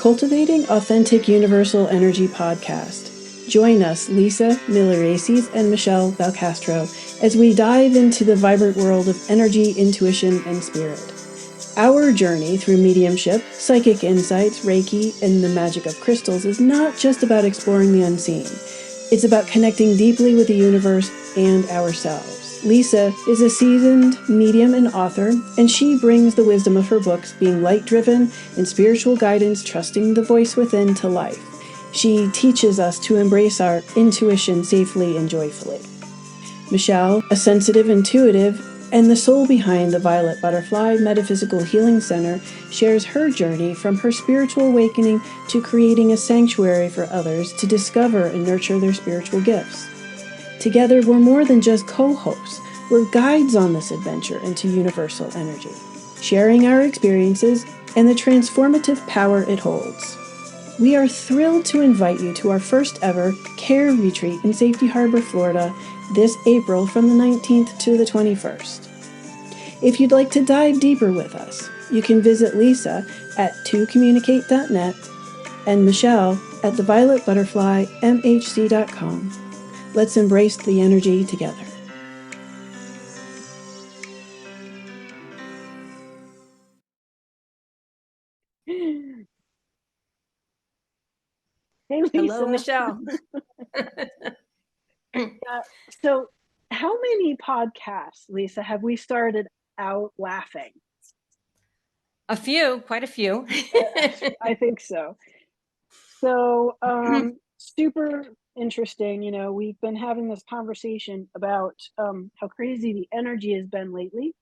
Cultivating Authentic Universal Energy podcast. Join us, Lisa, Miliaresis, and Michele Belcastro, as we dive into the vibrant world of energy, intuition, and spirit. Our journey through mediumship, psychic insights, Reiki, and the magic of crystals is not just about exploring the unseen. It's about connecting deeply with the universe and ourselves. Lisa is a seasoned medium and author, and she brings the wisdom of her books, being light-driven and spiritual guidance, trusting the voice within, to life. She teaches us to embrace our intuition safely and joyfully. Michele, a sensitive intuitive, and the soul behind the Violet Butterfly Metaphysical Healing Center, shares her journey from her spiritual awakening to creating a sanctuary for others to discover and nurture their spiritual gifts. Together, we're more than just co-hosts. We're guides on this adventure into universal energy, sharing our experiences and the transformative power it holds. We are thrilled to invite you to our first ever CARE retreat in Safety Harbor, Florida, this April from the 19th to the 21st. If you'd like to dive deeper with us, you can visit Lisa at tocommunicate.net and Michele at thevioletbutterflymhc.com. Let's embrace the energy together. Hey, Lisa. Hello, Michele. So how many podcasts, Lisa, have we started out laughing? A few, quite a few. I think so. So super interesting. You know, we've been having this conversation about how crazy the energy has been lately.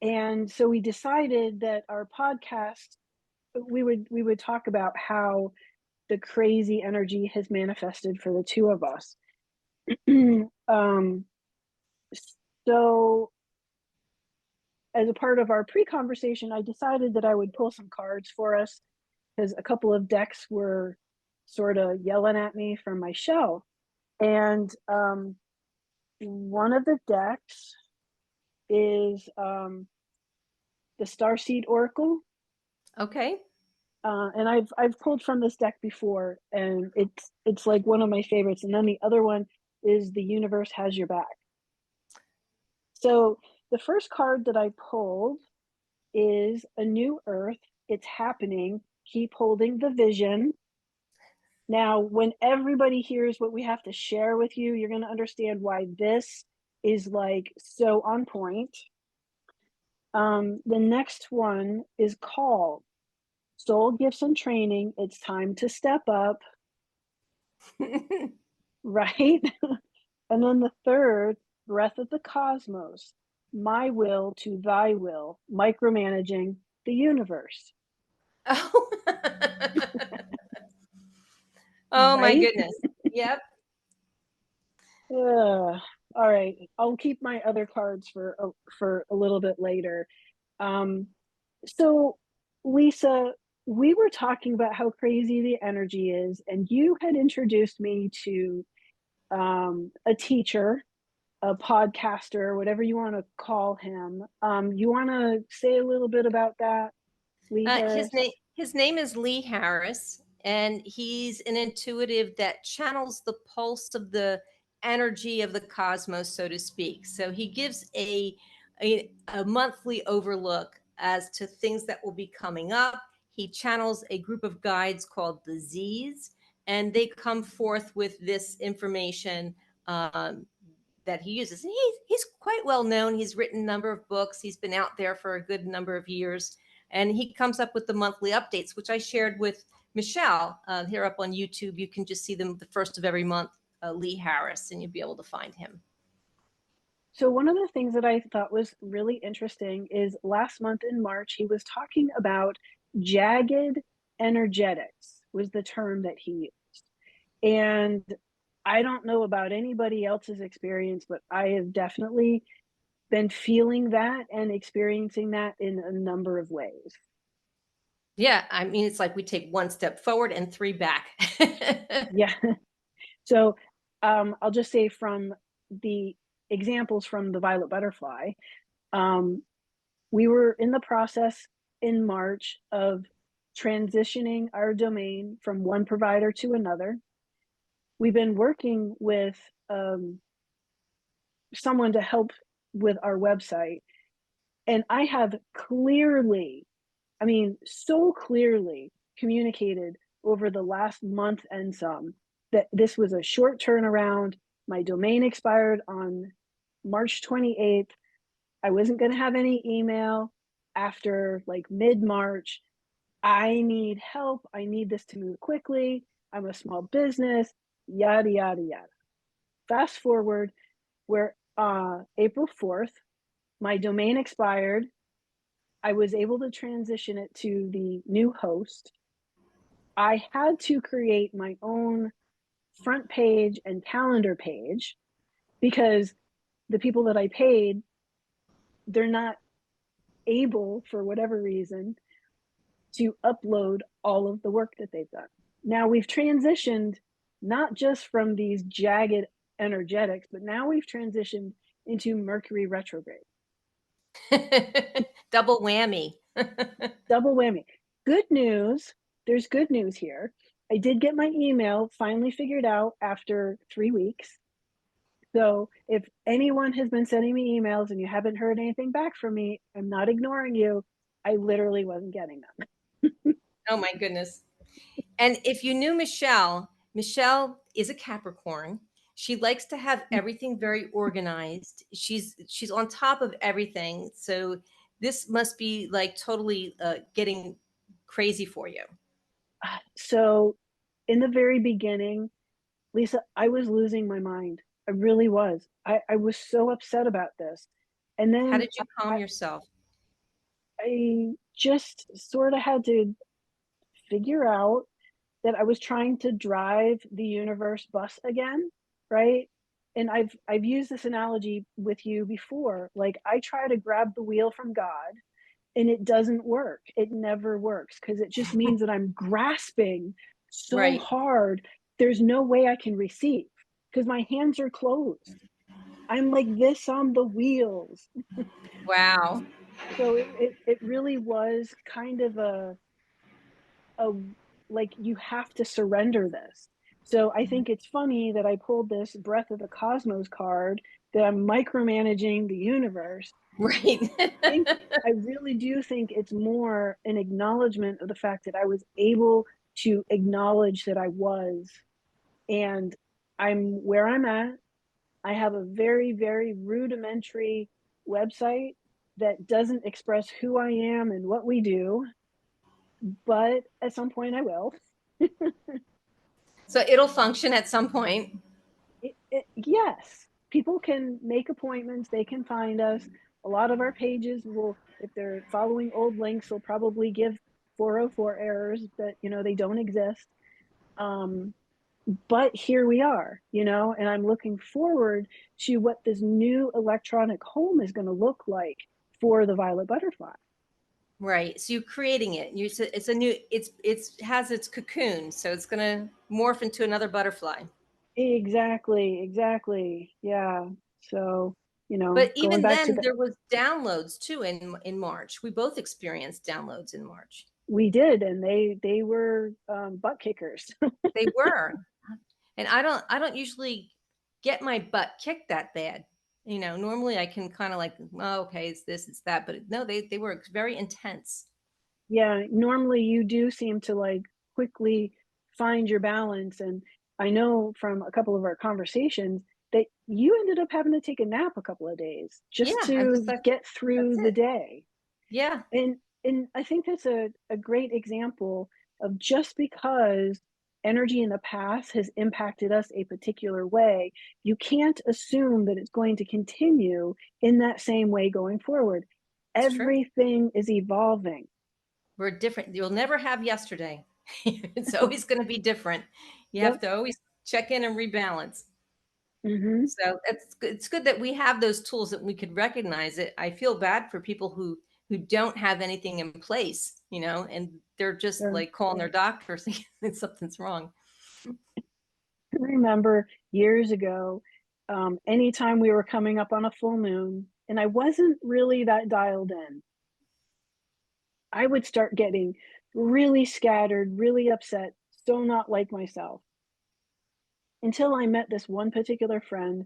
And so we decided that our podcast, we would talk about how the crazy energy has manifested for the two of us. So as a part of our pre-conversation, I decided that I would pull some cards for us because a couple of decks were sort of yelling at me from my show. And one of the decks is the Starseed Oracle. Okay. And I've pulled from this deck before, and it's like one of my favorites. And then the other one is The Universe Has Your Back. So the first card that I pulled is A New Earth. It's happening. Keep holding the vision. Now, when everybody hears what we have to share with you, you're going to understand why this is like so on point. The next one is Call. Soul Gifts and Training. It's time to step up. Right? And then the third, Breath of the Cosmos. My will to thy will. Micromanaging the universe. Oh, oh right? My goodness. Yep. All right. I'll keep my other cards for a little bit later. So, Lisa, we were talking about how crazy the energy is, and you had introduced me to a teacher, a podcaster, whatever you want to call him. You want to say a little bit about that, Lee Harris? His name is Lee Harris, and he's an intuitive that channels the pulse of the energy of the cosmos, so to speak. So he gives a monthly overlook as to things that will be coming up. He channels a group of guides called the Z's, and they come forth with this information that he uses. And he's quite well known. He's written a number of books. He's been out there for a good number of years. And he comes up with the monthly updates, which I shared with Michele here up on YouTube. You can just see them the first of every month, Lee Harris, and you'll be able to find him. So one of the things that I thought was really interesting is last month in March, he was talking about jagged energetics was the term that he used. And I don't know about anybody else's experience, but I have definitely been feeling that and experiencing that in a number of ways. Yeah, I mean, it's like we take one step forward and three back. Yeah. So I'll just say from the examples from the Violet Butterfly, we were in the process in March of transitioning our domain from one provider to another. We've been working with someone to help with our website. And I have clearly, I mean, so clearly communicated over the last month and some that this was a short turnaround. My domain expired on March 28th. I wasn't going to have any email after like mid-March. I need help. I need this to move quickly. I'm a small business, yada, yada, yada. Fast forward, where April 4th, my domain expired. I was able to transition it to the new host. I had to create my own front page and calendar page because the people that I paid, they're not able, for whatever reason, to upload all of the work that they've done. Now we've transitioned not just from these jagged energetics, but now we've transitioned into Mercury retrograde. Double whammy. Double whammy. Good news. There's good news here. I did get my email finally figured out after 3 weeks. So if anyone has been sending me emails and you haven't heard anything back from me, I'm not ignoring you. I literally wasn't getting them. Oh my goodness. And if you knew Michele, Michele is a Capricorn. She likes to have everything very organized. She's on top of everything. So this must be like totally getting crazy for you. So in the very beginning, Lisa, I was losing my mind. I really was. I was so upset about this. And How then did you calm yourself? I just sort of had to figure out that I was trying to drive the universe bus again, right? And I've used this analogy with you before. Like I try to grab the wheel from God and it doesn't work. It never works because it just means that I'm grasping so Right. hard. There's no way I can receive because my hands are closed. I'm like this on the wheels. Wow. So it really was kind of a like you have to surrender this. So I think it's funny that I pulled this Breath of the Cosmos card that I'm micromanaging the universe. Right. I really do think it's more an acknowledgement of the fact that I was able to acknowledge that I was, and I'm where I'm at. I have a very, very rudimentary website that doesn't express who I am and what we do, but at some point I will. So it'll function at some point. Yes, people can make appointments, they can find us. A lot of our pages will, if they're following old links, will probably give 404 errors that, they don't exist. But here we are, and I'm looking forward to what this new electronic home is going to look like for the Violet Butterfly. Right. So you're creating it. It's a new. It's has its cocoon, so it's going to morph into another butterfly. Exactly. Yeah. So, But going even back to then, the, there was downloads too in March. We both experienced downloads in March. we did, and they were butt kickers. They were, and I don't usually get my butt kicked that bad. Normally I can kind of like, oh, okay, it's this, it's that, but no, they were very intense. Yeah, normally you do seem to like quickly find your balance. And I know from a couple of our conversations that you ended up having to take a nap a couple of days Yeah, just I was to like, get that's through the it. day. Yeah, And I think that's a great example of just because energy in the past has impacted us a particular way, you can't assume that it's going to continue in that same way going forward. it's true. Everything is evolving. We're different. You'll never have yesterday. It's always going to be different. You have Yep. to always check in and rebalance. Mm-hmm. So it's good that we have those tools that we could recognize it. I feel bad for people who don't have anything in place, and they're just Sure. like calling their doctor saying that something's wrong. I remember years ago, anytime we were coming up on a full moon, and I wasn't really that dialed in, I would start getting really scattered, really upset, so not like myself. Until I met this one particular friend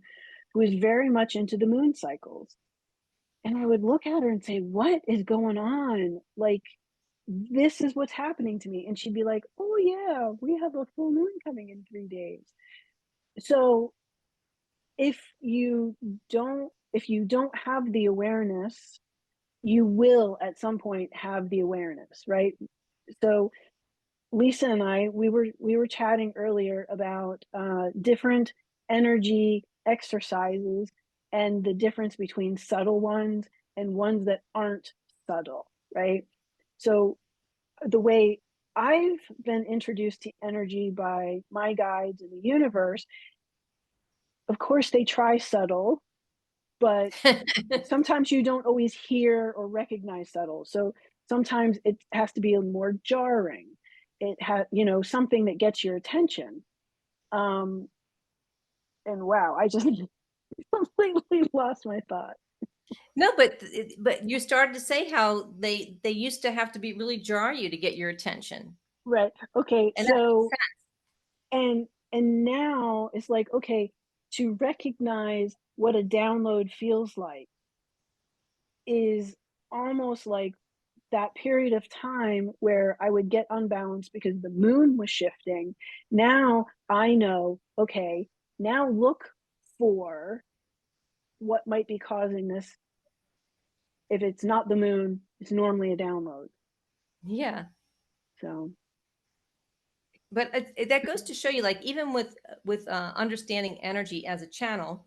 who was very much into the moon cycles. And I would look at her and say, "What is going on? Like, this is what's happening to me." And she'd be like, "Oh, yeah, we have a full moon coming in 3 days." So if you don't have the awareness, you will at some point have the awareness, right? So Lisa and I, we were chatting earlier about different energy exercises and the difference between subtle ones and ones that aren't subtle, right? So the way I've been introduced to energy by my guides in the universe, of course, they try subtle, but sometimes you don't always hear or recognize subtle. So sometimes it has to be a more jarring. It has, something that gets your attention. Um, and wow, I just completely lost my thought. No, but you started to say how they used to have to be really jar you to get your attention, Right. Okay. and that makes So sense. and now it's like, okay, to recognize what a download feels like is almost like that period of time where I would get unbalanced because the moon was shifting. Now I know, okay, now look for what might be causing this. If it's not the moon, it's normally a download. Yeah. So, But that goes to show you, like, even with understanding energy as a channel,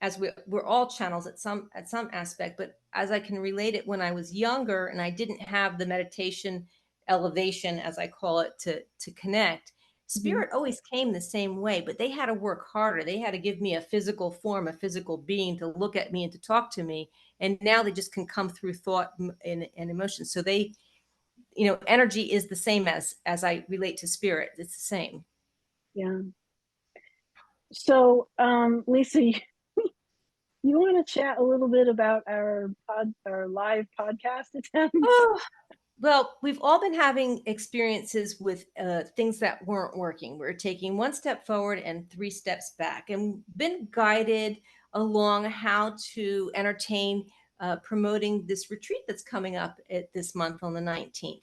as we're all channels at some aspect. But as I can relate it, when I was younger and I didn't have the meditation elevation, as I call it, to connect, mhm, spirit always came the same way. But they had to work harder. They had to give me a physical form, a physical being to look at me and to talk to me. And now they just can come through thought and emotion. So they, energy is the same as I relate to spirit. It's the same. yeah. So, Lisa, you want to chat a little bit about our live podcast attempts? Oh, well, we've all been having experiences with things that weren't working. We're taking one step forward and three steps back, and been guided along how to entertain promoting this retreat that's coming up at this month on the 19th.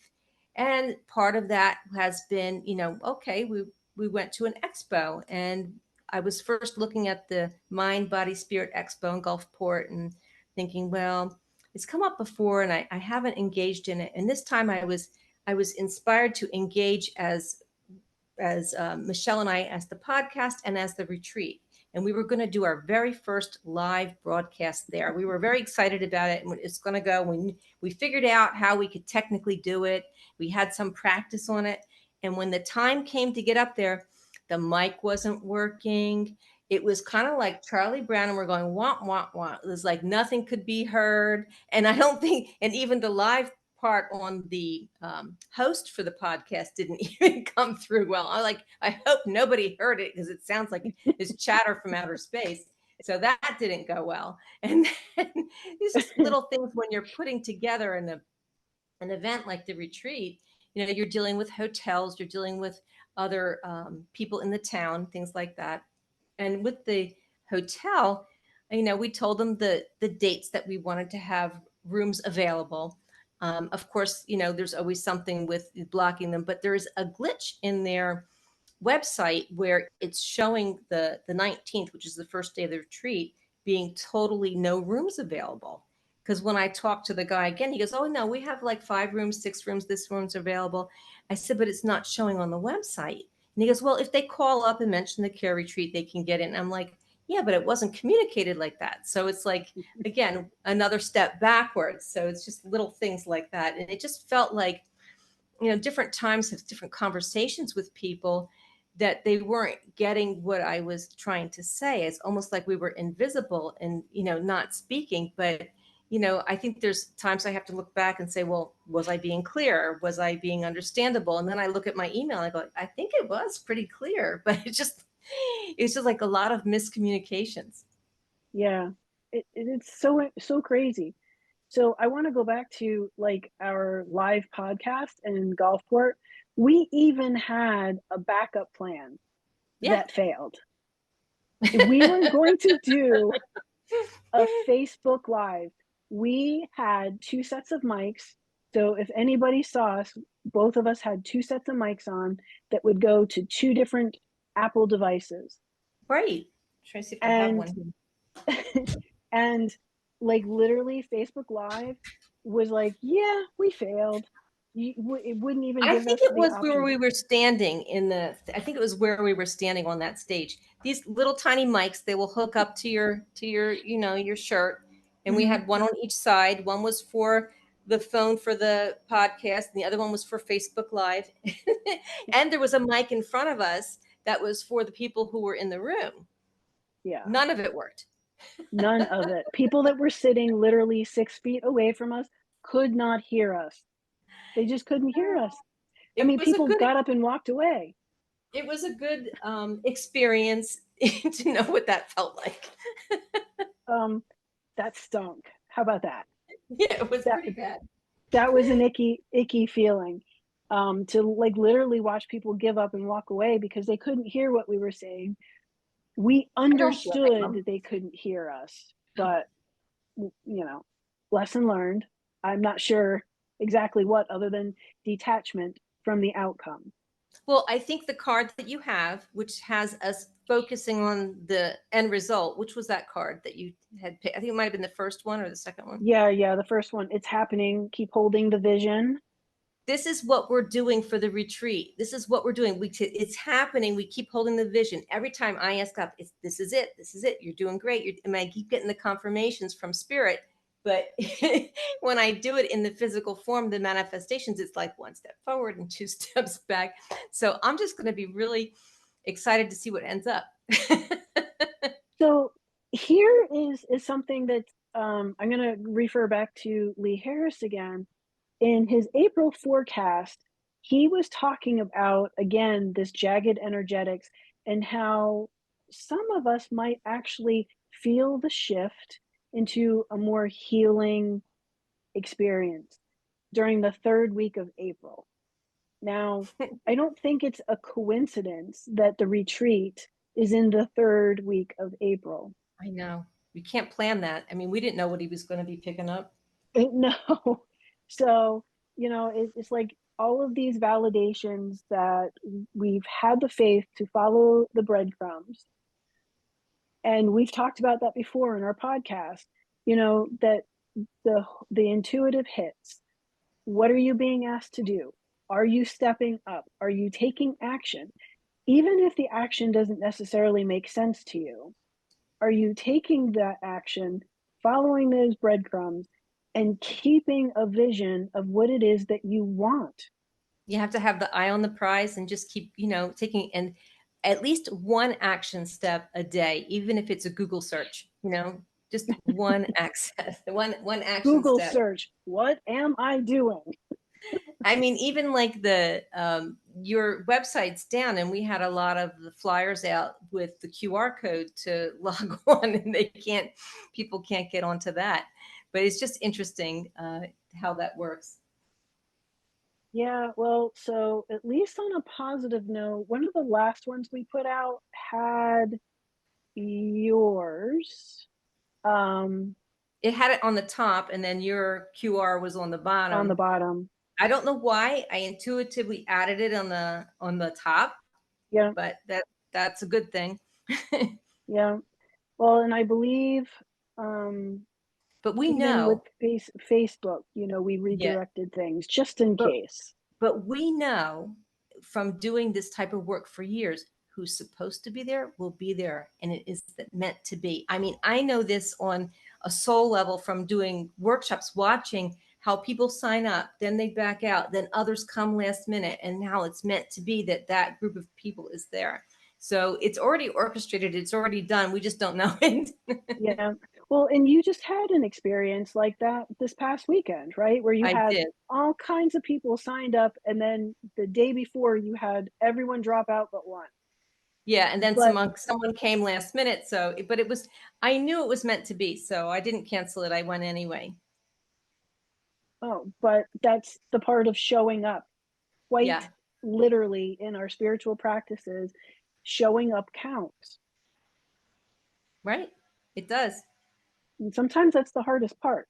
And part of that has been, okay, we went to an expo, and I was first looking at the Mind, Body, Spirit Expo in Gulfport and thinking, well, it's come up before and I haven't engaged in it. And this time I was inspired to engage as Michelle and I, as the podcast and as the retreat. And we were going to do our very first live broadcast there. We were very excited about it, and it's going to go. We figured out how we could technically do it. We had some practice on it, and when the time came to get up there, the mic wasn't working. It was kind of like Charlie Brown, and we're going wah wah wah. It was like nothing could be heard, and I don't think, and even the live part on the host for the podcast didn't even come through well. I hope nobody heard it because it sounds like it's chatter from outer space. So that didn't go well. And then these just little things when you're putting together an event like the retreat, you're dealing with hotels, you're dealing with other people in the town, things like that. And with the hotel, we told them the dates that we wanted to have rooms available. Of course, there's always something with blocking them, but there's a glitch in their website where it's showing the 19th, which is the first day of the retreat, being totally no rooms available. Because when I talked to the guy again, he goes, "Oh no, we have like 5 rooms, 6 rooms, this room's available." I said, "But it's not showing on the website." And he goes, "Well, if they call up and mention the care retreat, they can get it." And I'm like, "Yeah, but it wasn't communicated like that." So it's like, again, another step backwards. So it's just little things like that. And it just felt like, different times have different conversations with people that they weren't getting what I was trying to say. It's almost like we were invisible and, not speaking. But, I think there's times I have to look back and say, well, was I being clear? Was I being understandable? And then I look at my email and I go, I think it was pretty clear, but it's just like a lot of miscommunications. Yeah, it's so crazy. So I want to go back to like our live podcast in Gulfport. We even had a backup plan Yeah. that failed. We were going to do a Facebook Live. We had two sets of mics. So if anybody saw us, both of us had two sets of mics on that would go to two different Apple devices. Right. Try to see if I have And one. and like literally Facebook Live was like, yeah, we failed. It wouldn't even I give think us it the was where option. we were standing I think it was where we were standing on that stage. These little tiny mics, they will hook up to your, your shirt. And we had one on each side. One was for the phone for the podcast, and the other one was for Facebook Live. And there was a mic in front of us that was for the people who were in the room. Yeah. None of it worked. None of it. People that were sitting literally 6 feet away from us could not hear us. They just couldn't hear us. I It mean, was a people good got up and walked away. it was a good experience to know what that felt like. That stunk. How about that? Yeah, it was That pretty bad. that was an icky feeling. To like literally watch people give up and walk away because they couldn't hear what we were saying. We I don't blame understood them. that they couldn't hear us, but lesson learned. I'm not sure exactly what other than detachment from the outcome. Well, I think the card that you have, which has us focusing on the end result, which was that card that you had picked? I think it might have been the first one or the second one. Yeah, the first one. It's happening. Keep holding the vision. This is what we're doing for the retreat. This is what we're doing. It's happening. We keep holding the vision. Every time I ask up, this is it. This is it. You're doing great. And I keep getting the confirmations from spirit. But when I do it in the physical form, the manifestations, it's like one step forward and two steps back. So I'm just going to be really excited to see what ends up. So here is something that I'm going to refer back to Lee Harris again. In his April forecast, he was talking about again this jagged energetics and how some of us might actually feel the shift into a more healing experience during the third week of April. Now, I don't think it's a coincidence that the retreat is in the third week of April. I know. We can't plan that. I mean, we didn't know what he was going to be picking up. No. So, it's like all of these validations that we've had the faith to follow the breadcrumbs. And we've talked about that before in our podcast, that the intuitive hits. What are you being asked to do? Are you stepping up? Are you taking action? Even if the action doesn't necessarily make sense to you, are you taking that action, following those breadcrumbs, and keeping a vision of what it is that you want? You have to have the eye on the prize and just keep, taking and at least one action step a day, even if it's a Google search, just one access, one action Google step. search, what am I doing? I mean, even like your website's down, and we had a lot of the flyers out with the QR code to log on, and people can't get onto that. But it's just interesting how that works. Yeah, well, so at least on a positive note, one of the last ones we put out had yours It had it on the top, and then your QR was on the on the bottom. bottom. I don't know why I intuitively added it on the top, Yeah, but that's a good thing. yeah. Well, and I believe But we even with know, Facebook, we yeah, redirected things just in but case. but we know from doing this type of work for years, who's supposed to be there will be there, and it is meant to be. I mean, I know this on a soul level from doing workshops, watching how people sign up, then they back out, then others come last minute, and now it's meant to be that group of people is there. So it's already orchestrated, it's already done, we just don't know it. Yeah. Well, and you just had an experience like that this past weekend, right? Where you I had did. all kinds of people signed up, and then the day before you had everyone drop out but one. Yeah, and then But someone came last minute, but I knew it was meant to be, so I didn't cancel it. I went anyway. Oh, but that's the part of showing up. Yeah, Quite literally in our spiritual practices, showing up counts. right. It does. And sometimes that's the hardest part,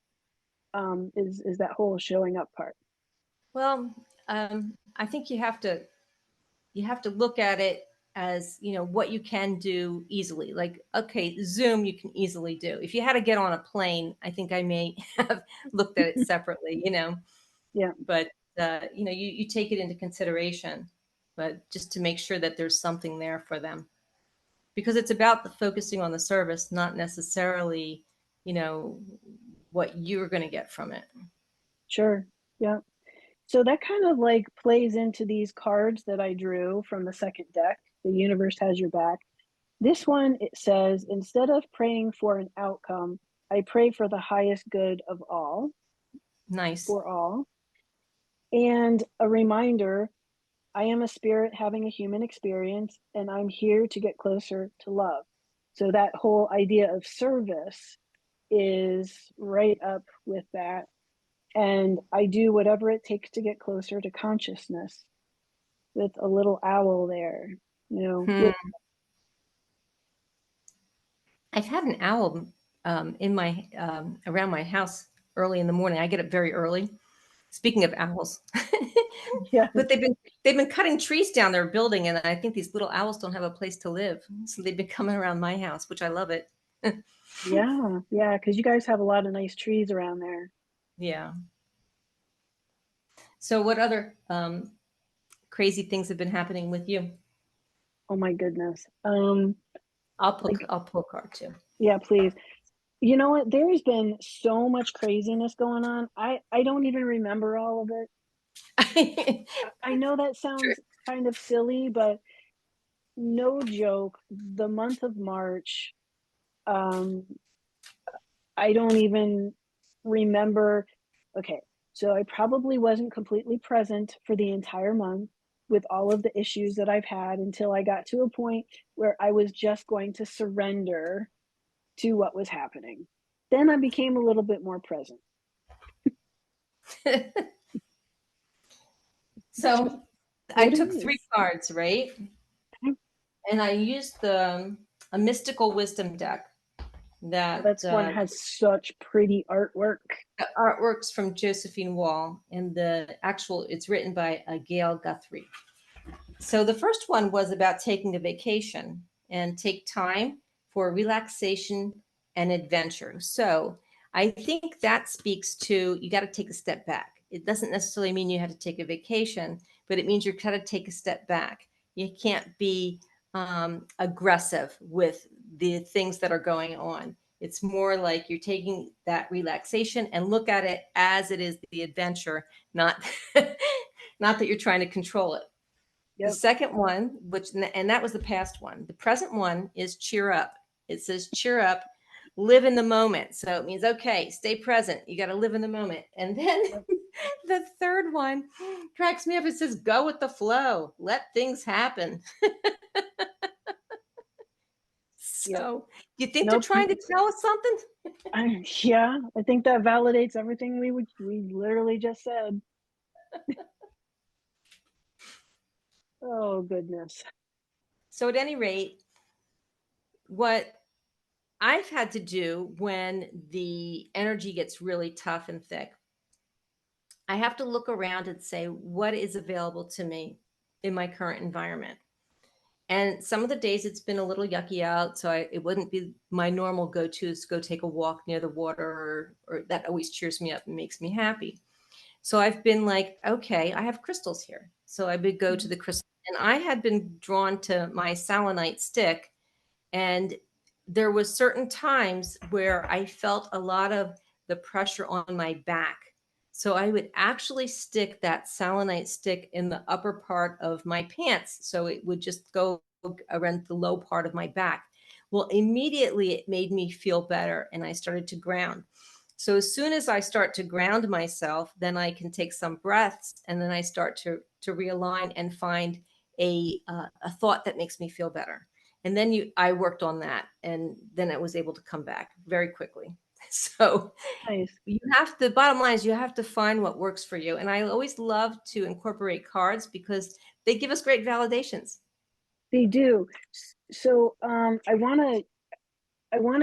is that whole showing up part. Well, I think you have to look at it as, what you can do easily. Like, okay, Zoom you can easily do. If you had to get on a plane, I think I may have looked at it separately. Yeah, But you take it into consideration, but just to make sure that there's something there for them, because it's about the focusing on the service, not necessarily, you know, what you're going to get from it. sure. Yeah. So that kind of like plays into these cards that I drew from the second deck. The universe has your back. This one, it says, instead of praying for an outcome, I pray for the highest good of all, Nice. for all. And a reminder, I am a spirit having a human experience, and I'm here to get closer to love. So that whole idea of service is right up with that. And I do whatever it takes to get closer to consciousness with a little owl there, Hmm. with I've had an owl in my around my house early in the morning. I get up very early. Speaking of owls, yeah, but they've been cutting trees down their building, and I think these little owls don't have a place to live, so they've been coming around my house, which I love it. yeah, because you guys have a lot of nice trees around there. Yeah. So, what other crazy things have been happening with you? Oh my goodness. Like, I'll pull a card too. yeah, please. You know what? There's been so much craziness going on. I don't even remember all of it. I know that True. sounds kind of silly, but no joke, the month of March, um, I don't even remember. Okay, so I probably wasn't completely present for the entire month with all of the issues that I've had until I got to a point where I was just going to surrender to what was happening. Then I became a little bit more present. That's just So, I what it took three is. cards, right? And I used the a mystical wisdom deck that That's one has such pretty artwork. artworks from Josephine Wall, and the actual it's written by Gail Guthrie. So the first one was about taking a vacation and take time for relaxation and adventure. So I think that speaks to you got to take a step back. It doesn't necessarily mean you have to take a vacation, but it means you've got to take a step back. You can't be aggressive with the things that are going on. It's more like you're taking that relaxation and look at it as it is the adventure, not not that you're trying to control it. The Yep. second one, and that was the past one. The present one is cheer up. It says cheer up, live in the moment. So it means, okay, stay present. You got to live in the moment. And then Yep. the third one cracks me up. It says go with the flow, let things happen. Yep. So you think they're Nope. trying to tell us something? Yeah, I think that validates everything we literally just said. Oh goodness. So at any rate, what I've had to do when the energy gets really tough and thick, I have to look around and say, what is available to me in my current environment? And some of the days it's been a little yucky out, so it wouldn't be my normal go-to is go take a walk near the water, or that always cheers me up and makes me happy. So I've been like, okay, I have crystals here. So I would go to Mhm. the crystal, and I had been drawn to my selenite stick, and there was certain times where I felt a lot of the pressure on my back. So I would actually stick that selenite stick in the upper part of my pants. So it would just go around the low part of my back. Well, immediately it made me feel better and I started to ground. So as soon as I start to ground myself, then I can take some breaths and then I start to realign and find a thought that makes me feel better. And then I worked on that, and then I was able to come back very quickly. So Nice. the bottom line is you have to find what works for you. And I always love to incorporate cards because they give us great validations. They do. So I want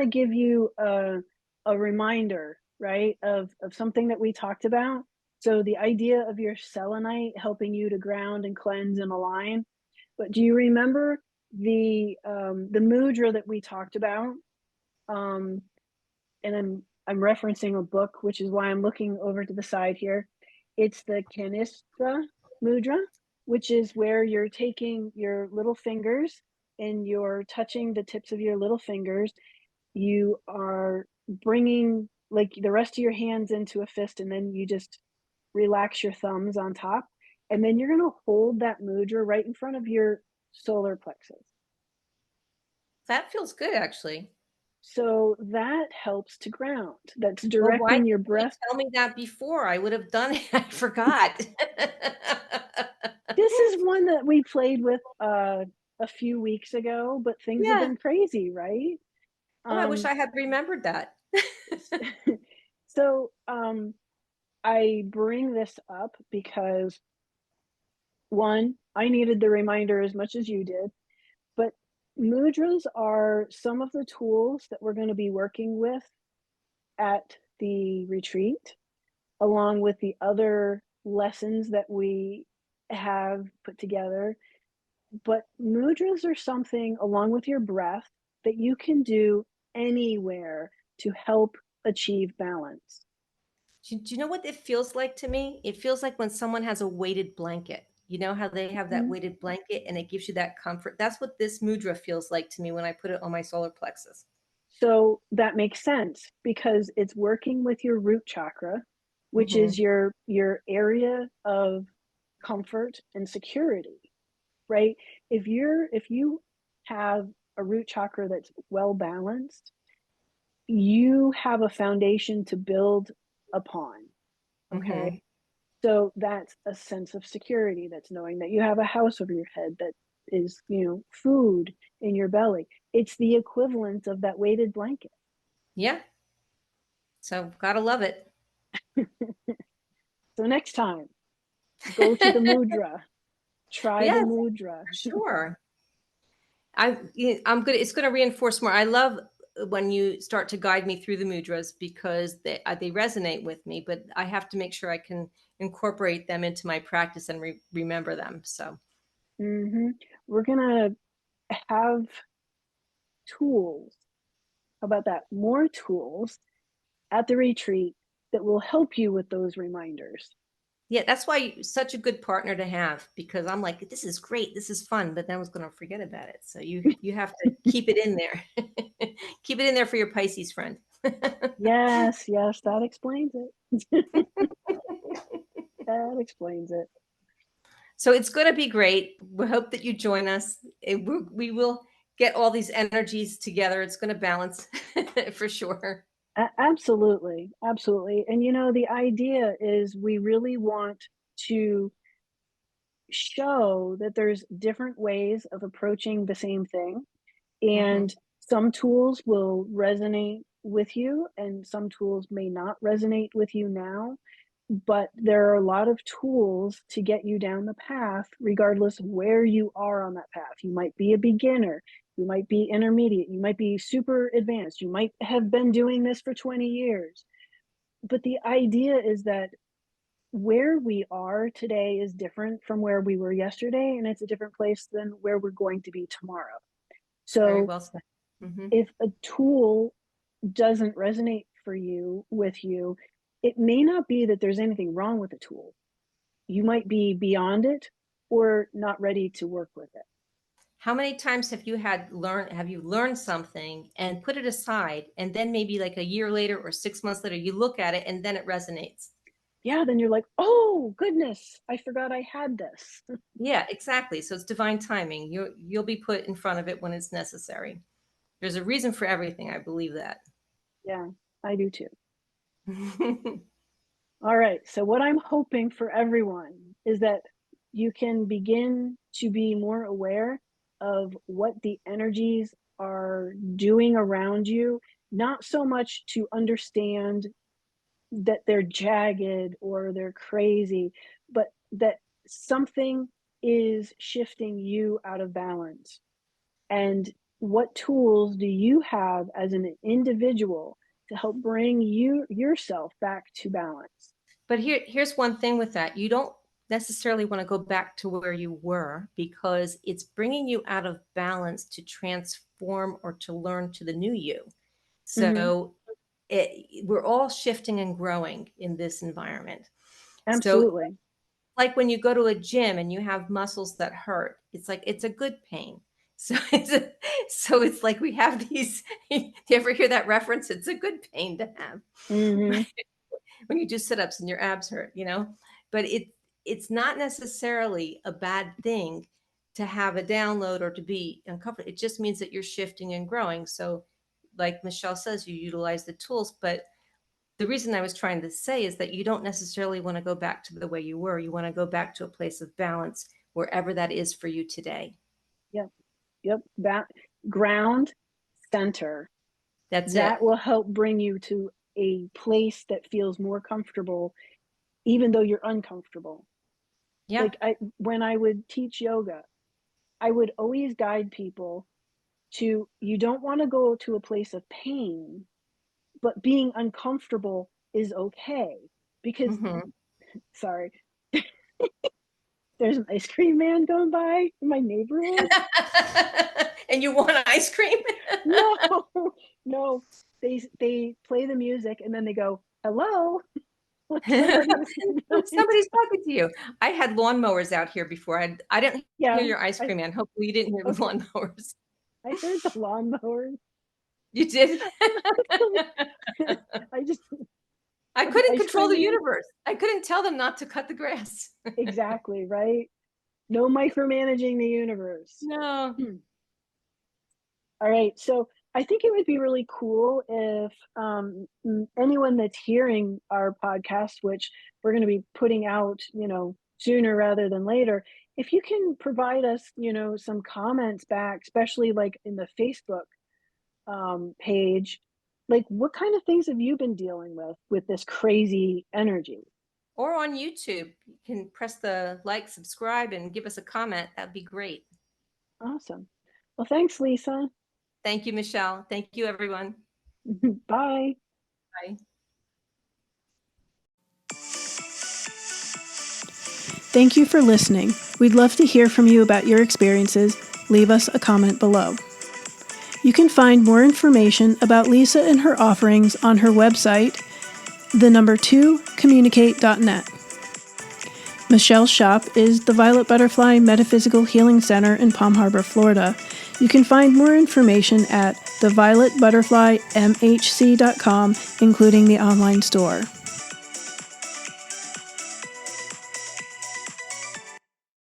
to give you a reminder, right, of something that we talked about. So the idea of your selenite helping you to ground and cleanse and align. But do you remember the mudra that we talked about? Um, and I'm referencing a book, which is why I'm looking over to the side here. It's the Kanista mudra, which is where you're taking your little fingers and you're touching the tips of your little fingers. You are bringing like the rest of your hands into a fist, and then you just relax your thumbs on top. And then you're going to hold that mudra right in front of your solar plexus. That feels good, actually. So that helps to ground. That's Well, why directing your didn't you breath. tell me that before? I would have done it. I forgot. This is one that we played with a few weeks ago, but things have Yeah. been crazy, right? Oh, I wish Um, I had remembered that. so I bring this up because one, I needed the reminder as much as you did, but mudras are some of the tools that we're going to be working with at the retreat, along with the other lessons that we have put together. But mudras are something, along with your breath, that you can do anywhere to help achieve balance. Do you know what it feels like to me? It feels like when someone has a weighted blanket. You know how they have that Mhm. weighted blanket and it gives you that comfort? That's what this mudra feels like to me when I put it on my solar plexus. So that makes sense because it's working with your root chakra, which is Mhm. your area of comfort and security, right? If you have a root chakra that's well balanced, you have a foundation to build upon. Okay. Mhm. So that's a sense of security. That's knowing that you have a house over your head, that is, food in your belly. It's the equivalent of that weighted blanket. Yeah. So gotta love it. So next time, go to the mudra, try the Yes, mudra. for sure. I'm gonna. It's gonna reinforce more. I love when you start to guide me through the mudras because they resonate with me. But I have to make sure I can incorporate them into my practice and remember them. So hmm We're gonna have tools. How about that? More tools at the retreat that will help you with those reminders. yeah, that's why you're such a good partner to have because I'm like, this is great, this is fun, but then I was gonna forget about it. So you have to keep it in there, keep it in there for your Pisces friend. Yes, yes, that explains it. That explains it. So it's going to be great. We hope that you join us. We will get all these energies together. It's going to balance for sure. Absolutely, absolutely. And the idea is we really want to show that there's different ways of approaching the same thing. Hmm. And some tools will resonate with you, and some tools may not resonate with you now. But there are a lot of tools to get you down the path, regardless of where you are on that path. You might be a beginner, you might be intermediate, you might be super advanced, you might have been doing this for 20 years. But the idea is that where we are today is different from where we were yesterday, and it's a different place than where we're going to be tomorrow. Very So well said. Hmm. if a tool doesn't resonate for you with you, it may not be that there's anything wrong with the tool. You might be beyond it or not ready to work with it. How many times have you learned something and put it aside, and then maybe like a year later or 6 months later, you look at it and then it resonates? Yeah, then you're like, oh goodness, I forgot I had this. Yeah, exactly. So it's divine timing. You'll be put in front of it when it's necessary. There's a reason for everything. I believe that. Yeah, I do too. All right. So, what I'm hoping for everyone is that you can begin to be more aware of what the energies are doing around you not so much to understand that they're jagged or they're crazy, but that something is shifting you out of balance. And what tools do you have as an individual to help bring yourself back to balance? But here's one thing with that. You don't necessarily want to go back to where you were, because it's bringing you out of balance to transform or to learn to the new you. Hmm. So we're all shifting and growing in this environment. So Absolutely. like when you go to a gym and you have muscles that hurt, it's like it's a good pain. So it's like we have these. Do you ever hear that reference? It's a good pain to have. Hmm. When you do sit-ups and your abs hurt, but it's not necessarily a bad thing to have a download or to be uncomfortable. It just means that you're shifting and growing. So like Michele says, you utilize the tools, but the reason I was trying to say is that you don't necessarily want to go back to the way you were. You want to go back to a place of balance, wherever that is for you today. Yep. Yep. That ground center, That's that it. will help bring you to a place that feels more comfortable, even though you're uncomfortable. Yeah. Like when I would teach yoga, I would always guide people to, you don't want to go to a place of pain, but being uncomfortable is okay. Because, Hmm. sorry, there's an ice cream man going by in my neighborhood. And you want ice cream? No, no, they play the music and then they go, hello, like somebody was Somebody's talking to you. I had lawnmowers out here before. I didn't hear yeah, your ice I cream man. Hopefully you didn't hear the okay, lawnmowers. I heard the lawnmower. You did? I just I the couldn't ice control cream the man. universe. I couldn't tell them not to cut the grass. Exactly, right? No micromanaging the universe. No. Hmm. All right, so I think it would be really cool if anyone that's hearing our podcast, which we're going to be putting out, sooner rather than later, if you can provide us, some comments back, especially like in the Facebook page, like what kind of things have you been dealing with this crazy energy? Or on YouTube, you can press the like, subscribe, and give us a comment. That'd be great. Awesome. Well, thanks, Lisa. Thank you, Michele. Thank you, everyone. Bye. Bye. Thank you for listening. We'd love to hear from you about your experiences. Leave us a comment below. You can find more information about Lisa and her offerings on her website, 2communicate.net. Michelle's shop is the Violet Butterfly Metaphysical Healing Center in Palm Harbor, Florida. You can find more information at thevioletbutterflymhc.com, including the online store.